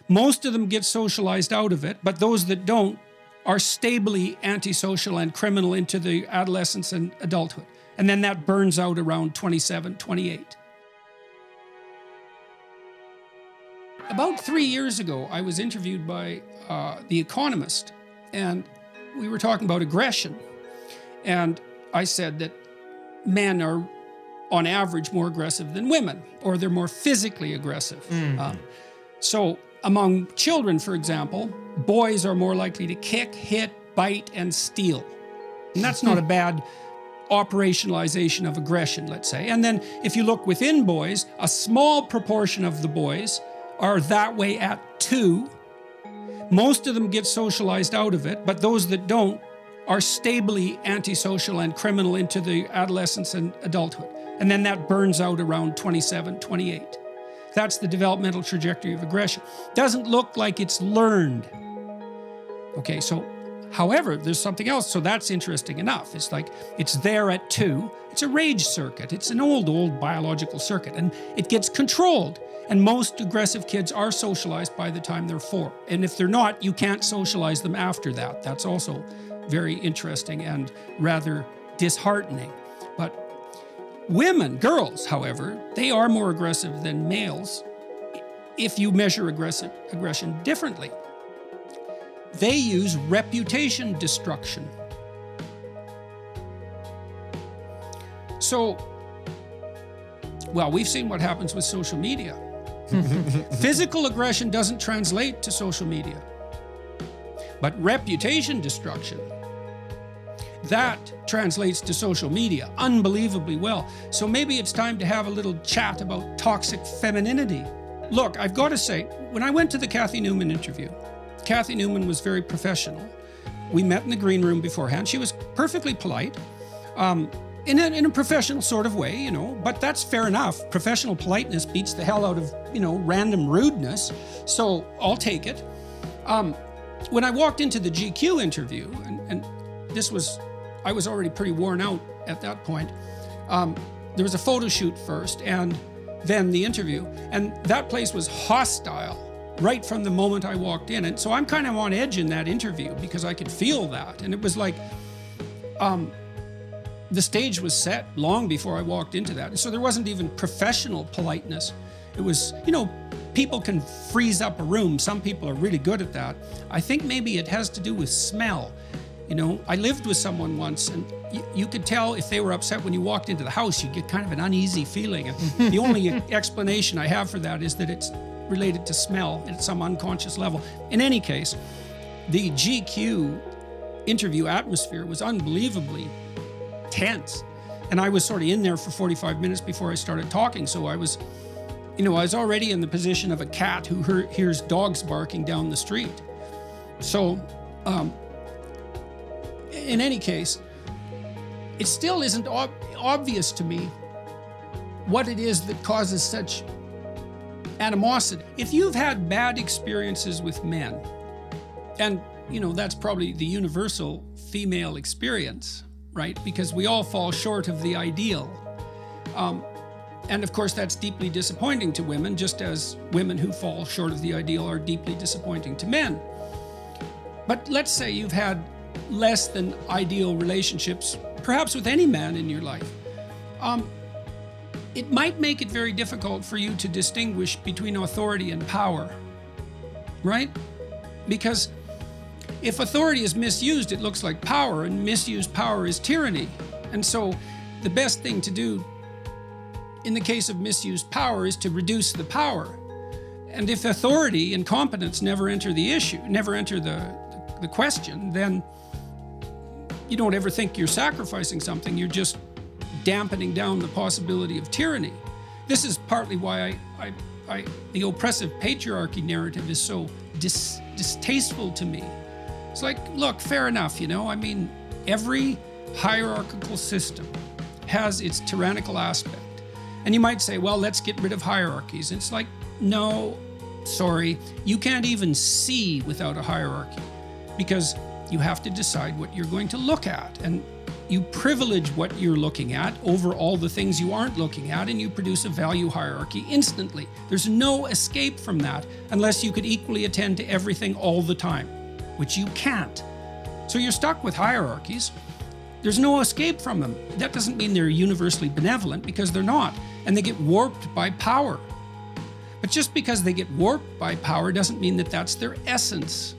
Most of them get socialized out of it, but those that don't are stably antisocial and criminal into the adolescence and adulthood. And then that burns out around 27, 28. About 3 years ago, I was interviewed by The Economist, and we were talking about aggression. And I said that men are, on average, more aggressive than women, or they're more physically aggressive. So among children, for example, boys are more likely to kick, hit, bite, and steal. And that's not a bad operationalization of aggression, let's say. And then if you look within boys, a small proportion of the boys are that way at 2. Most of them get socialized out of it, but those that don't are stably antisocial and criminal into the adolescence and adulthood. And then that burns out around 27, 28. That's the developmental trajectory of aggression. Doesn't look like it's learned. Okay, so, however, there's something else. So that's interesting enough. It's like, it's there at 2. It's a rage circuit. It's an old biological circuit, and it gets controlled. And most aggressive kids are socialized by the time they're 4. And if they're not, you can't socialize them after that. That's also very interesting and rather disheartening. But women, girls, however, they are more aggressive than males if you measure aggression differently. They use reputation destruction. So, well, we've seen what happens with social media. Physical aggression doesn't translate to social media. But reputation destruction, that translates to social media unbelievably well. So maybe it's time to have a little chat about toxic femininity. Look, I've got to say, when I went to the Kathy Newman interview, Kathy Newman was very professional. We met in the green room beforehand. She was perfectly polite, in a professional sort of way, you know, but that's fair enough. Professional politeness beats the hell out of, you know, random rudeness. So I'll take it. When I walked into the GQ interview, and I was already pretty worn out at that point. There was a photo shoot first and then the interview, and that place was hostile right from the moment I walked in. And so I'm kind of on edge in that interview because I could feel that. And it was like, the stage was set long before I walked into that. And so there wasn't even professional politeness. It was, you know, people can freeze up a room. Some people are really good at that. I think maybe it has to do with smell. You know, I lived with someone once, and you could tell if they were upset when you walked into the house. You get kind of an uneasy feeling. And the only explanation I have for that is that it's related to smell at some unconscious level. In any case, the GQ interview atmosphere was unbelievably tense. And I was sort of in there for 45 minutes before I started talking. So I was, you know, I was already in the position of a cat who hears dogs barking down the street. So, in any case, it still isn't obvious to me what it is that causes such animosity. If you've had bad experiences with men, and, you know, that's probably the universal female experience, right? Because we all fall short of the ideal. And of course, that's deeply disappointing to women, just as women who fall short of the ideal are deeply disappointing to men. But let's say you've had less than ideal relationships, perhaps with any man in your life. It might make it very difficult for you to distinguish between authority and power, right? Because if authority is misused, it looks like power, and misused power is tyranny. And so the best thing to do in the case of misused power is to reduce the power. And if authority and competence never enter the issue, never enter the question, then you don't ever think you're sacrificing something. You're just dampening down the possibility of tyranny. This is partly why the oppressive patriarchy narrative is so distasteful to me. It's like, look, fair enough, you know, I mean, every hierarchical system has its tyrannical aspect. And you might say, well, let's get rid of hierarchies. It's like, no, sorry, you can't even see without a hierarchy. Because You have to decide what you're going to look at, and you privilege what you're looking at over all the things you aren't looking at, and you produce a value hierarchy instantly. There's no escape from that unless you could equally attend to everything all the time, which you can't. So you're stuck with hierarchies. There's no escape from them. That doesn't mean they're universally benevolent, because they're not, and they get warped by power. But just because they get warped by power doesn't mean that that's their essence.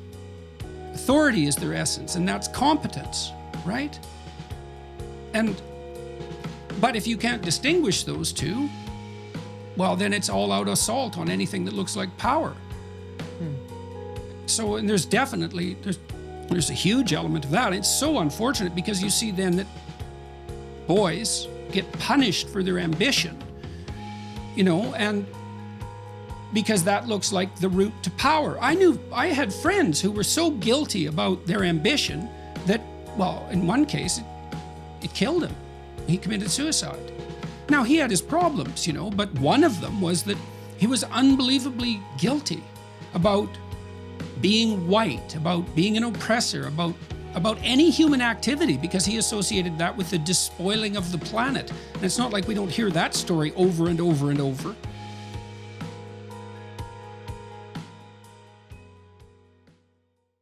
Authority is their essence, and that's competence, right? But if you can't distinguish those two, well, then it's all out assault on anything that looks like power. So, and there's definitely, there's a huge element of that. It's so unfortunate, because you see then that boys get punished for their ambition, you know, and because that looks like the route to power. I had friends who were so guilty about their ambition that, well, in one case, it killed him. He committed suicide. Now, he had his problems, you know, but one of them was that he was unbelievably guilty about being white, about being an oppressor, about any human activity, because he associated that with the despoiling of the planet. And it's not like we don't hear that story over and over and over.